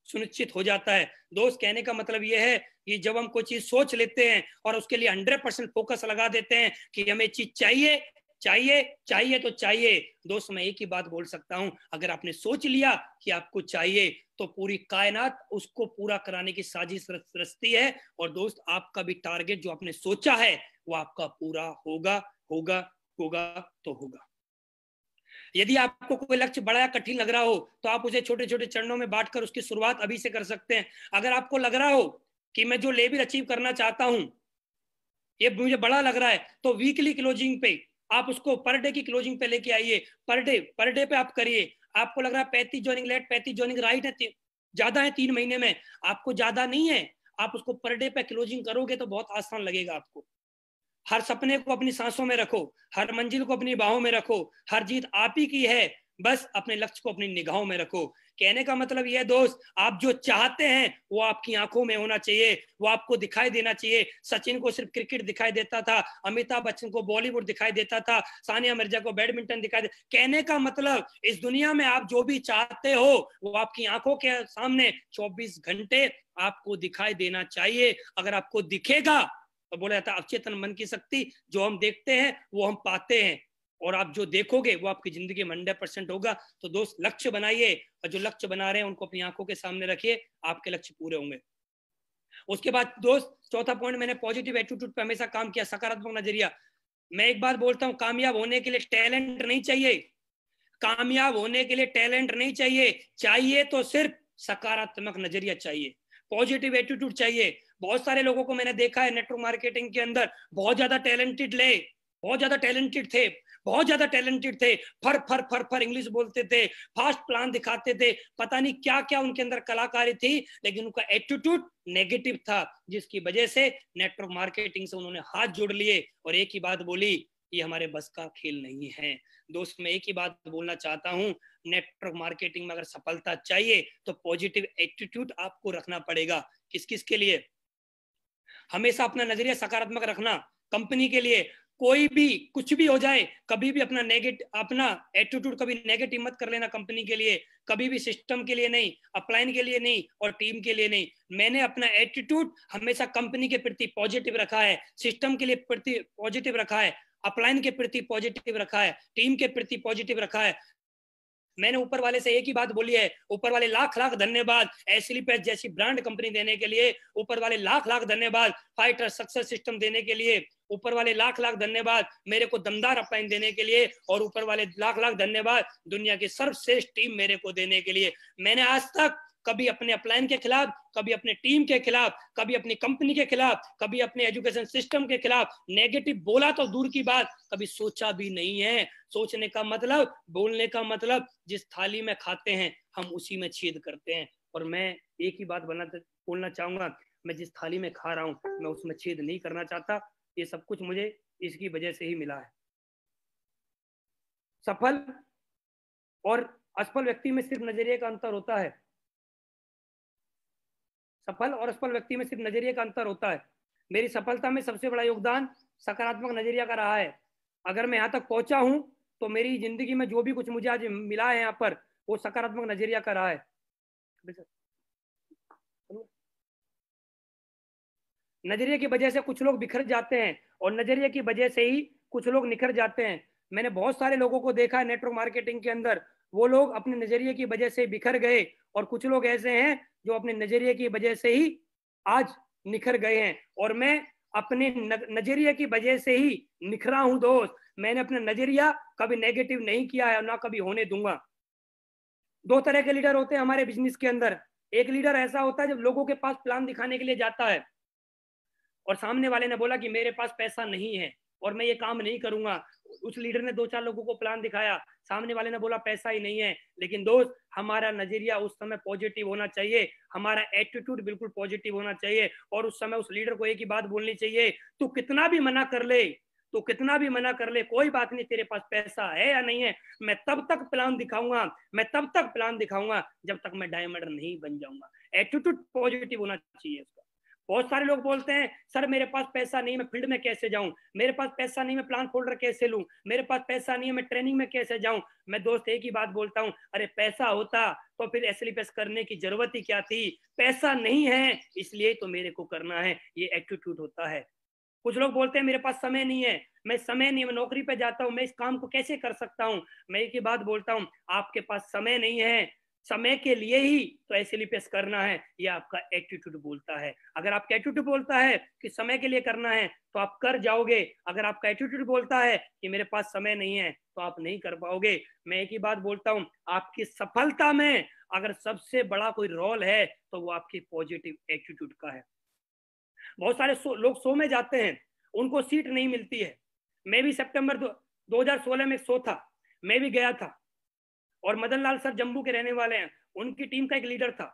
Speaker 1: सुनिश्चित हो जाता है। दोस्त, कहने का मतलब यह है कि जब हम कोई चीज सोच लेते हैं और उसके लिए 100% फोकस लगा देते हैं कि हमें चीज चाहिए चाहिए चाहिए तो चाहिए। दोस्त, मैं एक ही बात बोल सकता हूं, अगर आपने सोच लिया कि आपको चाहिए तो पूरी कायनात उसको पूरा कराने की साजिश रचती है। और दोस्त, आपका भी टारगेट जो आपने सोचा है वो आपका पूरा होगा होगा होगा तो होगा। यदि आपको कोई लक्ष्य बड़ा या कठिन लग रहा हो तो आप उसे छोटे छोटे चरणों में बांटकर उसकी शुरुआत अभी से कर सकते हैं। अगर आपको लग रहा हो कि मैं जो लेवल अचीव करना चाहता हूं ये मुझे बड़ा लग रहा है, तो वीकली क्लोजिंग पे आप उसको पर डे की क्लोजिंग पे लेके आइए। पर डे पे आप करिए। आपको लग रहा है 35 ज्वाइनिंग लेट 35 ज्वाइनिंग राइट है, ज्यादा है 3 महीने में, आपको ज्यादा नहीं है, आप उसको पर डे पे क्लोजिंग करोगे तो बहुत आसान लगेगा आपको। हर सपने को अपनी सांसों में रखो, हर मंजिल को अपनी बाहों में रखो, हर जीत आप ही की है, बस अपने लक्ष्य को अपनी निगाहों में रखो। कहने का मतलब यह दोस्त, आप जो चाहते हैं वो आपकी आंखों में होना चाहिए, वो आपको दिखाई देना चाहिए। सचिन को सिर्फ क्रिकेट दिखाई देता था, अमिताभ बच्चन को बॉलीवुड दिखाई देता था, सानिया मिर्जा को बैडमिंटन दिखाई दे। कहने का मतलब इस दुनिया में आप जो भी चाहते हो वो आपकी आंखों के सामने 24 घंटे आपको दिखाई देना चाहिए। अगर आपको दिखेगा तो बोला जाता है अवचेतन मन की शक्ति, जो हम देखते हैं वो हम पाते हैं, और आप जो देखोगे वो आपकी जिंदगी में 100% होगा। तो दोस्त लक्ष्य बनाइए, और जो लक्ष्य बना रहे हैं उनको अपनी आंखों के सामने रखिए, आपके लक्ष्य पूरे होंगे। उसके बाद दोस्त चौथा पॉइंट, मैंने पॉजिटिव एटीट्यूड पे हमेशा काम किया, सकारात्मक नजरिया। मैं एक बात बोलता हूं, कामयाब होने के लिए टैलेंट नहीं चाहिए, कामयाब होने के लिए टैलेंट नहीं चाहिए, चाहिए तो सिर्फ सकारात्मक नजरिया चाहिए, पॉजिटिव एटीट्यूड चाहिए। बहुत सारे लोगों को मैंने देखा है नेटवर्क मार्केटिंग के अंदर, बहुत ज्यादा टैलेंटेड ले, बहुत ज्यादा टैलेंटेड थे, बहुत ज्यादा टैलेंटेड थे, फर फर फर फर इंग्लिश बोलते थे, फास्ट प्लान दिखाते थे, पता नहीं क्या क्या उनके अंदर कलाकारी थी, लेकिन उनका एटीट्यूड नेगेटिव था, जिसकी वजह से नेटवर्क मार्केटिंग से उन्होंने हाथ जोड़ लिए और एक ही बात बोली, ये हमारे बस का खेल नहीं है। दोस्त मैं एक ही बात बोलना चाहता हूं, नेटवर्क मार्केटिंग में अगर सफलता चाहिए तो पॉजिटिव एटीट्यूड आपको रखना पड़ेगा। किस किस के लिए? हमेशा अपना नजरिया सकारात्मक रखना, कंपनी के लिए कोई भी कुछ भी हो जाए, कभी भी अपना एटीट्यूड कभी नेगेटिव मत कर लेना कंपनी के लिए, कभी भी सिस्टम के लिए नहीं, अपलाइन के लिए नहीं, और टीम के लिए नहीं। मैंने अपना एटीट्यूड हमेशा कंपनी के प्रति पॉजिटिव रखा है, सिस्टम के लिए प्रति पॉजिटिव रखा है, अपलाइन के प्रति पॉजिटिव रखा है, टीम के प्रति पॉजिटिव रखा है। मैंने ऊपर वाले से एक ही बात बोली है, ऊपर वाले लाख लाख धन्यवाद एस्लीपेस जैसी ब्रांड कंपनी देने के लिए, ऊपर वाले लाख लाख धन्यवाद फाइटर सक्सेस सिस्टम देने के लिए, ऊपर वाले लाख लाख धन्यवाद मेरे को दमदार अपलाइन देने के लिए, और ऊपर वाले लाख लाख धन्यवाद दुनिया की सर्वश्रेष्ठ टीम मेरे को देने के लिए। मैंने आज तक कभी अपने अपलाइन के खिलाफ, कभी अपने टीम के खिलाफ, कभी अपनी कंपनी के खिलाफ, कभी अपने एजुकेशन सिस्टम के खिलाफ नेगेटिव बोला तो दूर की बात, कभी सोचा भी नहीं है। सोचने का मतलब, बोलने का मतलब, जिस थाली में खाते हैं हम उसी में छेद करते हैं। और मैं एक ही बात बोलना चाहूंगा, मैं जिस थाली में खा रहा हूं मैं उसमें छेद नहीं करना चाहता। ये सब कुछ मुझे इसकी वजह से ही मिला है। सफल और असफल व्यक्ति में सिर्फ नजरिए का अंतर होता है, सफल और असफल व्यक्ति में सिर्फ नजरिए का अंतर होता है। मेरी सफलता में सबसे बड़ा योगदान सकारात्मक नजरिया का रहा है। अगर मैं यहाँ तक पहुंचा हूं तो मेरी जिंदगी में जो भी कुछ मुझे आज मिला है यहाँ पर, वो सकारात्मक नजरिया का रहा है। नजरिए की वजह से कुछ लोग बिखर जाते हैं और नजरिए की वजह से ही कुछ लोग निखर जाते हैं। मैंने बहुत सारे लोगों को देखा है नेटवर्क मार्केटिंग के अंदर, वो लोग अपने नजरिए की वजह से बिखर गए, और कुछ लोग ऐसे हैं जो अपने नजरिए की वजह से ही आज निखर गए हैं। और मैं अपने नजरिए की वजह से ही निखरा हूं दोस्त। मैंने अपना नजरिया कभी नेगेटिव नहीं किया है और ना कभी होने दूंगा। दो तरह के लीडर होते हैं हमारे बिजनेस के अंदर। एक लीडर ऐसा होता है जब लोगों के पास प्लान दिखाने के लिए जाता है और सामने वाले ने बोला कि मेरे पास पैसा नहीं है और मैं ये काम नहीं करूंगा। उस लीडर ने दो चार लोगों को प्लान दिखाया, सामने वाले ने बोला पैसा ही नहीं है। लेकिन दोस्त हमारा नजरिया उस समय पॉजिटिव होना चाहिए, हमारा एटीट्यूड बिल्कुल पॉजिटिव होना चाहिए, और उस समय उस लीडर को एक ही बात बोलनी चाहिए, तू कितना भी मना कर ले, तो कितना भी मना कर ले, कोई बात नहीं, तेरे पास पैसा है या नहीं है, मैं तब तक प्लान दिखाऊंगा, मैं तब तक प्लान दिखाऊंगा जब तक मैं डायमंड नहीं बन जाऊंगा। एटीट्यूड पॉजिटिव होना चाहिए उसका। बहुत सारे लोग बोलते हैं सर मेरे पास पैसा नहीं, मैं फील्ड में कैसे जाऊं, मेरे पास पैसा नहीं, मैं प्लान फोल्डर कैसे लूं, मेरे पास पैसा नहीं है, मैं ट्रेनिंग में कैसे जाऊं। मैं दोस्त एक ही बात बोलता हूं, अरे पैसा होता तो फिर एसएलपीएस करने की जरूरत ही क्या थी। पैसा नहीं है इसलिए तो मेरे को करना है, ये एटीट्यूड होता है। कुछ लोग बोलते हैं मेरे पास समय नहीं है, मैं समय नहीं, मैं नौकरी पे जाता हूं, मैं इस काम को कैसे कर सकता हूं। मैं एक ही बात बोलता हूं, आपके पास समय नहीं है, समय के लिए ही तो एसएलपीएस करना है, ये आपका एटीट्यूड बोलता है। अगर आपका एटीट्यूड बोलता है कि समय के लिए करना है तो आप कर जाओगे, अगर आपका एटीट्यूड बोलता है कि मेरे पास समय नहीं है तो आप नहीं कर पाओगे। मैं एक ही बात बोलता हूं, आपकी सफलता में अगर सबसे बड़ा कोई रोल है तो वो आपकी पॉजिटिव एटीट्यूड का है। बहुत सारे लोग शो में जाते हैं, उनको सीट नहीं मिलती है। मैं भी सितंबर 2016 में शो था, मैं भी गया था, और मदन लाल सर जम्मू के रहने वाले हैं, उनकी टीम का एक लीडर था,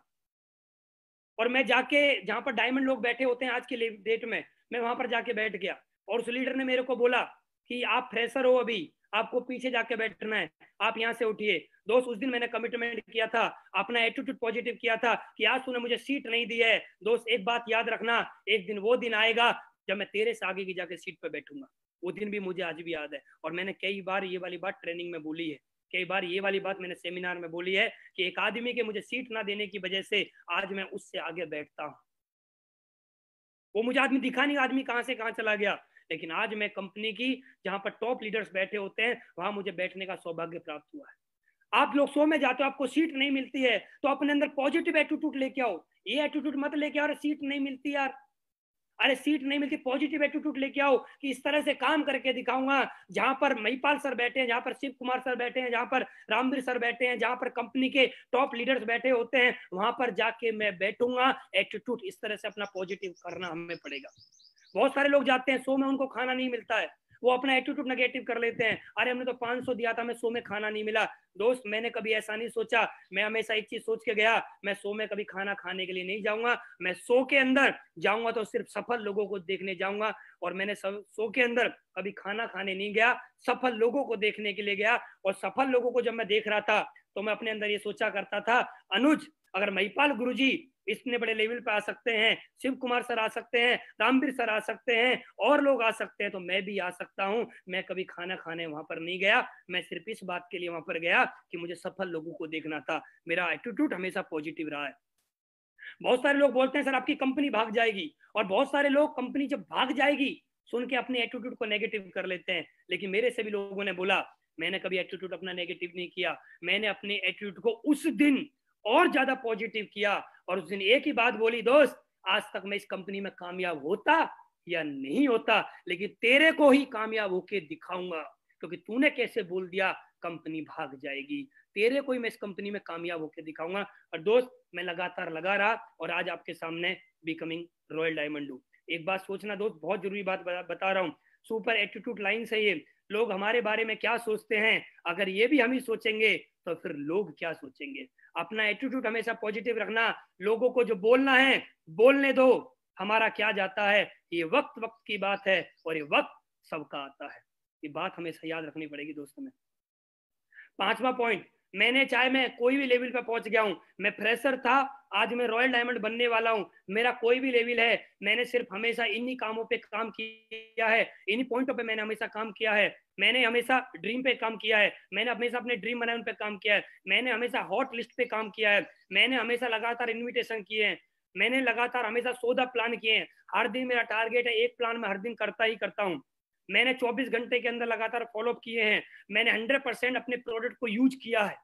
Speaker 1: और मैं जाके जहां पर डायमंड लोग बैठे होते हैं आज के डेट में, मैं वहां पर जाके बैठ गया, और उस लीडर ने मेरे को बोला कि आप फ्रेशर हो, अभी आपको पीछे जाके बैठना है, आप यहाँ से उठिए। दोस्त उस दिन मैंने कमिटमेंट किया था, अपना एटीट्यूड पॉजिटिव किया था कि आज तूने मुझे सीट नहीं दी है। दोस्त एक बात याद रखना, एक दिन वो दिन आएगा जब मैं तेरे से आगे की जाके सीट पे बैठूंगा। वो दिन भी मुझे आज भी याद है, और मैंने कई बार ये वाली बात ट्रेनिंग में बोली है, कई बार ये वाली बात मैंने सेमिनार में बोली है कि एक आदमी के मुझे सीट ना देने की वजह से आज मैं उससे आगे बैठता हूँ। वो मुझे आदमी दिखा नहीं, आदमी कहां से कहां चला गया, लेकिन आज मैं कंपनी की जहां पर टॉप लीडर्स बैठे होते हैं वहां मुझे बैठने का सौभाग्य प्राप्त हुआ है। आप लोग शो में जाते हो, आपको सीट नहीं मिलती है, तो अपने अंदर पॉजिटिव एटीट्यूड लेके आओ। ये एटीट्यूड मत लेके आओ सीट नहीं मिलती यार, अरे सीट नहीं मिलती, पॉजिटिव एटीट्यूड लेके आओ कि इस तरह से काम करके दिखाऊंगा। जहां पर महिपाल सर बैठे हैं, जहां पर शिव कुमार सर बैठे हैं, जहां पर रामवीर सर बैठे हैं, जहां पर कंपनी के टॉप लीडर्स बैठे होते हैं, वहां पर जाके मैं बैठूंगा। एटीट्यूड इस तरह से अपना पॉजिटिव करना हमें पड़ेगा। बहुत सारे लोग जाते हैं शो में, उनको खाना नहीं मिलता है, वो अपना एटीट्यूड नेगेटिव कर लेते हैं, अरे हमने तो 500 दिया था, हमें शो में खाना नहीं मिला। दोस्त मैंने कभी ऐसा नहीं सोचा, मैं हमेशा एक चीज सोच के गया, मैं शो में कभी खाना खाने के लिए नहीं जाऊंगा, मैं शो के अंदर जाऊंगा तो सिर्फ सफल लोगों को देखने जाऊंगा। और मैंने शो के अंदर कभी खाना खाने नहीं गया, सफल लोगों को देखने के लिए गया। और सफल लोगों को जब मैं देख रहा था तो मैं अपने अंदर ये सोचा करता था, अनुज अगर महिपाल गुरुजी इतने बड़े लेवल पे आ सकते हैं, शिव कुमार सर आ सकते हैं, रामवीर सर आ सकते हैं, और लोग आ सकते हैं, तो मैं भी आ सकता हूं। मैं कभी खाना खाने वहां पर नहीं गया, मैं सिर्फ इस बात के लिए वहां पर गया कि मुझे सफल लोगों को देखना था। मेरा एटीट्यूड हमेशा पॉजिटिव रहा है। बहुत सारे लोग बोलते हैं सर आपकी कंपनी भाग जाएगी, और बहुत सारे लोग कंपनी जब भाग जाएगी सुन के अपने एटीट्यूड को नेगेटिव कर लेते हैं। लेकिन मेरे से भी लोगों ने बोला, मैंने कभी एटीट्यूड अपना नेगेटिव नहीं किया, मैंने अपने एटीट्यूड को उस दिन और ज्यादा पॉजिटिव किया। और उस दिन एक ही बात बोली, दोस्त आज तक मैं इस कंपनी में कामयाब होता या नहीं होता, लेकिन तेरे को ही कामयाब होके दिखाऊंगा, क्योंकि तूने कैसे बोल दिया कंपनी भाग जाएगी, तेरे को ही मैं इस कंपनी में कामयाब होके दिखाऊंगा। और दोस्त मैं लगातार लगा रहा, और आज आपके सामने बिकमिंग रॉयल डायमंड हूँ। एक बात सोचना दोस्त, बहुत जरूरी बात बता रहा हूँ, सुपर एटीट्यूड लाइन से ये लोग हमारे बारे में क्या सोचते हैं, अगर ये भी हम ही सोचेंगे तो फिर लोग क्या सोचेंगे। अपना एटीट्यूड हमेशा पॉजिटिव रखना, लोगों को जो बोलना है बोलने दो, हमारा क्या जाता है, ये वक्त वक्त की बात है और ये वक्त सबका आता है। ये बात हमेशा याद रखनी पड़ेगी दोस्तों में। 5वां पॉइंट, मैंने चाहे मैं कोई भी लेवल पे पहुंच गया हूं, मैं फ्रेशर था, आज मैं रॉयल डायमंड बनने वाला हूं, मेरा कोई भी लेवल है, मैंने सिर्फ हमेशा इन्हीं कामों पे काम किया है, इन्हीं पॉइंटों पे मैंने हमेशा काम किया है। मैंने हमेशा ड्रीम पे काम किया है, मैंने हमेशा अपने ड्रीम बनाने पे काम किया है, मैंने हमेशा हॉट लिस्ट पे काम किया है, मैंने हमेशा लगातार इन्विटेशन किए हैं, मैंने लगातार हमेशा 100 प्लान किए हैं। हर दिन मेरा टारगेट है, एक प्लान मैं हर दिन करता ही करता हूँ। मैंने 24 घंटे के अंदर लगातार फॉलोअप किए हैं, मैंने 100% अपने प्रोडक्ट को यूज किया है।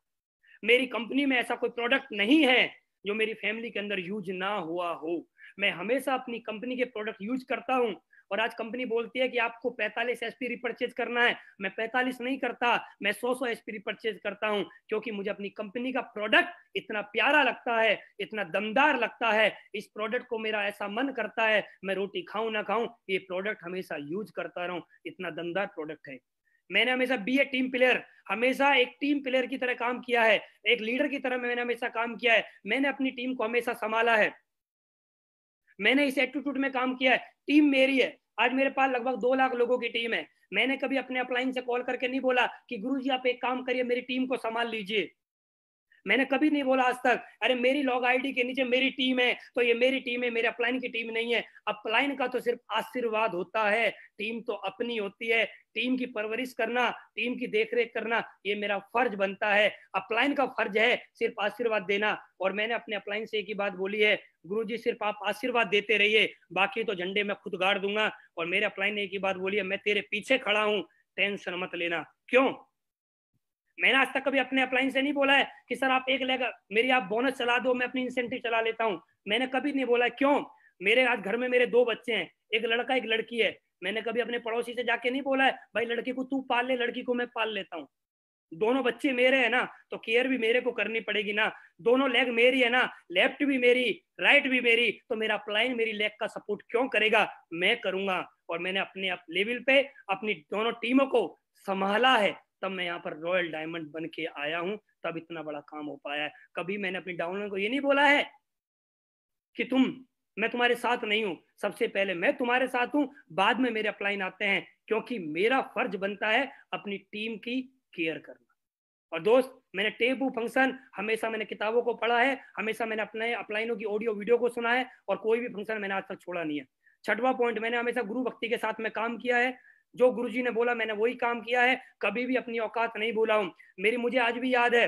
Speaker 1: मेरी कंपनी में ऐसा कोई प्रोडक्ट नहीं है जो मेरी फैमिली के अंदर यूज ना हुआ हो। मैं हमेशा अपनी कंपनी के प्रोडक्ट यूज करता हूं। और आज कंपनी बोलती है कि आपको 45 एसपी रिपर्चेज करना है, मैं 45 नहीं करता, मैं 100 एसपी रिपर्चेज करता हूं, क्योंकि मुझे अपनी कंपनी का प्रोडक्ट इतना प्यारा लगता है, इतना दमदार लगता है। इस प्रोडक्ट को मेरा ऐसा मन करता है, मैं रोटी खाऊं ना खाऊं, ये प्रोडक्ट हमेशा यूज करता रहूं, इतना दमदार प्रोडक्ट है। मैंने हमेशा बी ए टीम प्लेयर, हमेशा एक टीम प्लेयर की तरह काम किया है, एक लीडर की तरह मैंने हमेशा काम किया है, मैंने अपनी टीम को हमेशा संभाला है, मैंने इस एटीट्यूड में काम किया है। टीम मेरी है, आज मेरे पास लगभग 2 लाख लोगों की टीम है। मैंने कभी अपने अपलाइन से कॉल करके नहीं बोला कि गुरुजी आप एक काम करिए, मेरी टीम को संभाल लीजिए। मैंने कभी नहीं बोला आज तक, अरे मेरी लॉग आईडी के नीचे मेरी टीम है तो ये मेरी टीम है, मेरे अपलाइन की टीम नहीं है। अपलाइन का तो सिर्फ आशीर्वाद होता है, टीम तो अपनी होती है। टीम की परवरिश करना, टीम की देखरेख करना, ये मेरा फर्ज बनता है। अपलाइन का फर्ज है सिर्फ आशीर्वाद देना। और मैंने अपने अपलाइन से एक ही बात बोली है, गुरुजी सिर्फ आप आशीर्वाद देते रहिए, बाकी तो झंडे मैं खुद गाड़ दूंगा। और मेरे अपलाइन ने एक ही बात बोली है, मैं तेरे पीछे खड़ा हूं, टेंशन मत लेना। क्यों? मैंने आज तक कभी अपने अपलाइन से नहीं बोला है कि सर आप एक लेग मेरी आप बोनस चला दो, मैं अपनी इंसेंटिव चला लेता हूं। मैंने कभी नहीं बोला। क्यों? मेरे आज घर में मेरे 2 बच्चे हैं, एक लड़का एक लड़की है। मैंने कभी अपने पड़ोसी से जाके नहीं बोला है भाई लड़की को तू पाल ले, लड़की को मैं पाल लेता हूँ। दोनों बच्चे मेरे हैं ना, तो केयर भी मेरे को करनी पड़ेगी ना। दोनों लेग मेरी है ना, लेफ्ट भी मेरी राइट भी मेरी, तो मेरा अपलाइन मेरी लेग का सपोर्ट क्यों करेगा? मैं करूंगा। और मैंने अपने लेवल पे अपनी दोनों टीमों को संभाला है, तब मैं यहाँ पर रॉयल डायमंड बन के आया हूँ, तब इतना बड़ा काम हो पाया है। कभी मैंने अपनी डाउनलाइन को ये नहीं बोला है कि तुम मैं तुम्हारे साथ नहीं हूं, सबसे पहले मैं तुम्हारे साथ हूं, बाद में मेरे अपलाइन आते हैं, क्योंकि मेरा फर्ज बनता है अपनी टीम की केयर करना। और दोस्त, मैंने टेबू फंक्शन हमेशा मैंने किताबों को पढ़ा है, हमेशा मैंने अपने अपलाइनों की ऑडियो वीडियो को सुना है, और कोई भी फंक्शन मैंने आज तक छोड़ा नहीं है। छठवां पॉइंट, मैंने हमेशा गुरु भक्ति के साथ में काम किया है। जो गुरुजी ने बोला मैंने वही काम किया है, कभी भी अपनी औकात नहीं भूला हूं। मुझे आज भी याद है,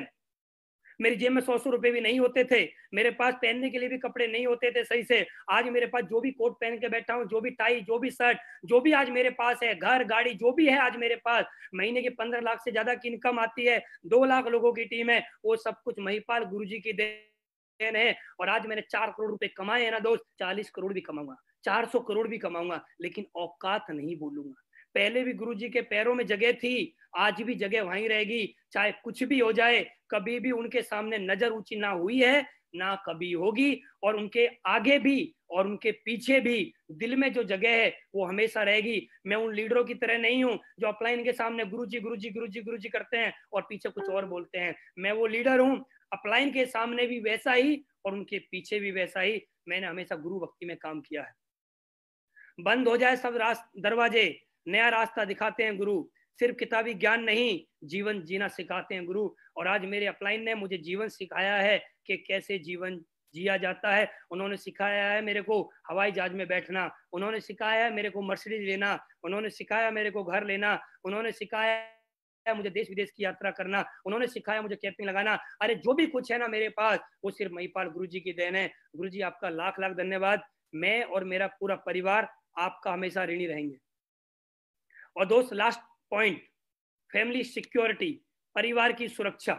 Speaker 1: मेरी जेब में 100 रुपए भी नहीं होते थे, मेरे पास पहनने के लिए भी कपड़े नहीं होते थे सही से। आज मेरे पास जो भी कोट पहन के बैठा हूँ, जो भी टाई, जो भी शर्ट, जो भी आज मेरे पास है, घर गाड़ी जो भी है आज मेरे पास, महीने की 15 लाख से ज्यादा की इनकम आती है, 2 लाख लोगों की टीम है, वो सब कुछ महिपाल गुरुजी की देन है। और आज मैंने 4 करोड़ रुपए कमाए हैं ना दोस्त, 40 करोड़ भी कमाऊंगा, 400 करोड़ भी कमाऊंगा, लेकिन औकात नहीं भूलूंगा। पहले भी गुरुजी के पैरों में जगह थी, आज भी जगह वहीं रहेगी, चाहे कुछ भी हो जाए। कभी भी उनके सामने नजर ऊंची ना हुई है, ना कभी होगी, और उनके आगे भी और उनके पीछे भी दिल में जो जगह है वो हमेशा रहेगी। मैं उन लीडरों की तरह नहीं हूं जो अपलाइन के सामने गुरुजी गुरुजी गुरुजी गुरुजी करते हैं और पीछे कुछ और बोलते हैं। मैं वो लीडर हूं, अपलाइन के सामने भी वैसा ही और उनके पीछे भी वैसा ही। मैंने हमेशा गुरु भक्ति में काम किया है। बंद हो जाए सब दरवाजे, नया रास्ता दिखाते हैं गुरु, सिर्फ किताबी ज्ञान नहीं, जीवन जीना सिखाते हैं गुरु। और आज मेरे अपलाइन ने मुझे जीवन सिखाया है कि कैसे जीवन जिया जाता है। उन्होंने सिखाया है मेरे को हवाई जहाज में बैठना, उन्होंने सिखाया है मेरे को मर्सिडीज लेना, उन्होंने सिखाया मेरे को घर लेना, उन्होंने सिखाया मुझे देश विदेश की यात्रा करना, उन्होंने सिखाया मुझे कैंपिंग लगाना। अरे जो भी कुछ है ना मेरे पास, वो सिर्फ महिपाल गुरुजी की देन है। गुरुजी आपका लाख लाख धन्यवाद। मैं और मेरा पूरा परिवार आपका हमेशा ऋणी रहेंगे। और दोस्त, लास्ट पॉइंट, फैमिली सिक्योरिटी, परिवार की सुरक्षा।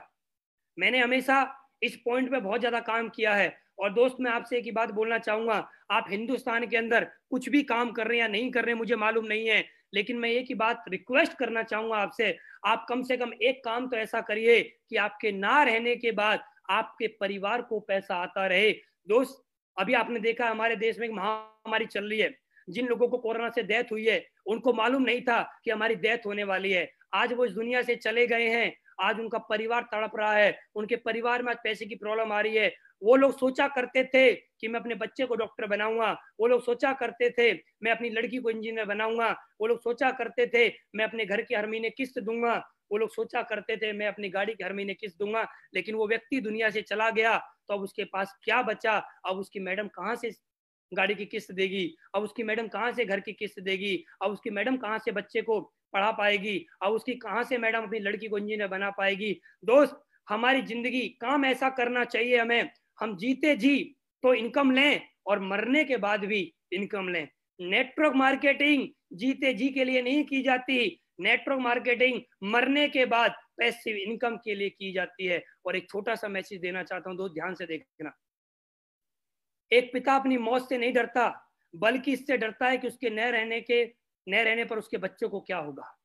Speaker 1: मैंने हमेशा इस पॉइंट पे बहुत ज्यादा काम किया है। और दोस्त, मैं आपसे एक ही बात बोलना चाहूंगा, आप हिंदुस्तान के अंदर कुछ भी काम कर रहे हैं या नहीं कर रहे हैं मुझे मालूम नहीं है, लेकिन मैं एक ही बात रिक्वेस्ट करना चाहूंगा आपसे, आप कम से कम एक काम तो ऐसा करिए कि आपके ना रहने के बाद आपके परिवार को पैसा आता रहे। दोस्त, अभी आपने देखा हमारे देश में एक महामारी चल रही है, जिन लोगों को कोरोना से डेथ हुई है उनको मालूम नहीं था कि हमारी डेथ होने वाली है। आज वो इस दुनिया से चले गए हैं, आज उनका परिवार तड़प रहा है, उनके परिवार में आज पैसे की प्रॉब्लम आ रही है। वो लोग सोचा करते थे कि मैं अपने बच्चे को डॉक्टर बनाऊंगा, वो लोग सोचा करते थे मैं अपनी लड़की को इंजीनियर बनाऊंगा, वो लोग सोचा करते थे मैं अपने घर की हर महीने किस्त दूंगा, वो लोग सोचा करते थे मैं अपनी गाड़ी की हर महीने किस्त दूंगा। लेकिन वो व्यक्ति दुनिया से चला गया तो अब उसके पास क्या बचा? अब उसकी मैडम कहाँ से गाड़ी की किस्त देगी, अब उसकी मैडम कहाँ से घर की किस्त देगी, अब उसकी मैडम कहाँ से बच्चे को पढ़ा पाएगी, अब उसकी कहाँ से मैडम अपनी लड़की को इंजीनियर बना पाएगी। दोस्त, हमारी जिंदगी काम ऐसा करना चाहिए हमें, हम जीते जी तो इनकम लें और मरने के बाद भी इनकम लें। नेटवर्क मार्केटिंग जीते जी के लिए नहीं की जाती, नेटवर्क मार्केटिंग मरने के बाद पैसिव इनकम के लिए की जाती है। और एक छोटा सा मैसेज देना चाहता हूं, दोस्त ध्यान से देखना। एक पिता अपनी मौत से नहीं डरता, बल्कि इससे डरता है कि उसके न रहने पर उसके बच्चों को क्या होगा।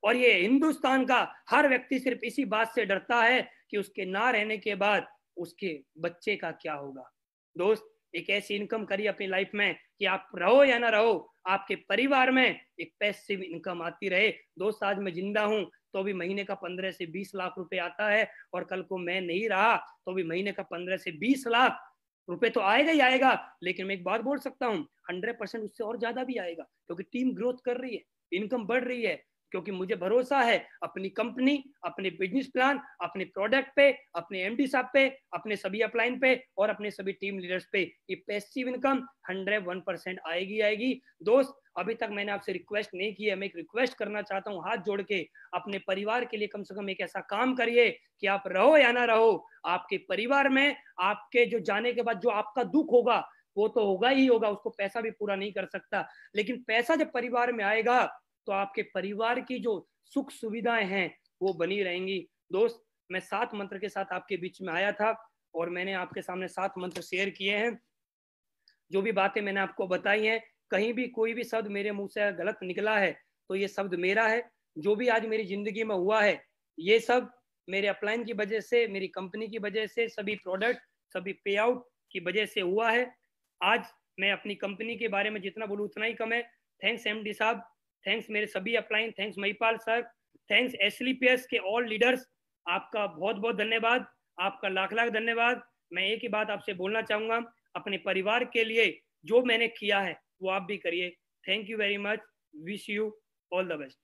Speaker 1: और ये हिंदुस्तान का हर व्यक्ति सिर्फ इसी बात से डरता है कि उसके ना रहने के बाद उसके बच्चे का क्या होगा। दोस्त, एक ऐसी इनकम करिए अपनी लाइफ में कि आप रहो या ना रहो, आपके परिवार में एक पैसिव इनकम आती रहे। दोस्त, आज मैं जिंदा हूं तो भी महीने का 15 से 20 लाख रुपए आता है, और कल को मैं नहीं रहा तो भी महीने का 15 से 20 लाख रुपए तो आएगा ही आएगा। लेकिन मैं एक बात बोल सकता हूँ, 100% उससे और ज्यादा भी आएगा, क्योंकि टीम ग्रोथ कर रही है, इनकम बढ़ रही है, क्योंकि मुझे भरोसा है अपनी कंपनी, अपने बिजनेस प्लान, अपने प्रोडक्ट पे, अपने एमडी साहब पे, अपने सभी अपलाइन पे और अपने सभी टीम लीडर्स पे। ये पैसिव इनकम 101% आएगी आएगी। दोस्त, अभी तक मैंने आपसे रिक्वेस्ट नहीं की है, मैं एक रिक्वेस्ट करना चाहता हूँ हाथ जोड़ के, अपने परिवार के लिए कम से कम एक ऐसा काम करिए कि आप रहो या ना रहो, आपके परिवार में आपके जो जाने के बाद जो आपका दुख होगा वो तो होगा ही होगा, उसको पैसा भी पूरा नहीं कर सकता, लेकिन पैसा जब परिवार में आएगा तो आपके परिवार की जो सुख सुविधाएं हैं वो बनी रहेंगी। दोस्त, मैं 7 मंत्र के साथ आपके बीच में आया था और मैंने आपके सामने 7 मंत्र शेयर किए हैं। जो भी बातें मैंने आपको बताई हैं, कहीं भी कोई भी शब्द मेरे मुंह से गलत निकला है तो ये शब्द मेरा है। जो भी आज मेरी जिंदगी में हुआ है ये सब मेरे अपलाइन की वजह से, मेरी कंपनी की वजह से, सभी प्रोडक्ट, सभी पे आउट की वजह से हुआ है। आज मैं अपनी कंपनी के बारे में जितना बोलूँ उतना ही कम है। थैंक्स एमडी साहब, थैंक्स मेरे सभी upline, thanks Mahipal sir, thanks SLPS के ऑल लीडर्स, आपका बहुत बहुत धन्यवाद, आपका लाख लाख धन्यवाद। मैं एक ही बात आपसे बोलना चाहूंगा, अपने परिवार के लिए जो मैंने किया है वो आप भी करिए। Thank you very much, wish you all the best.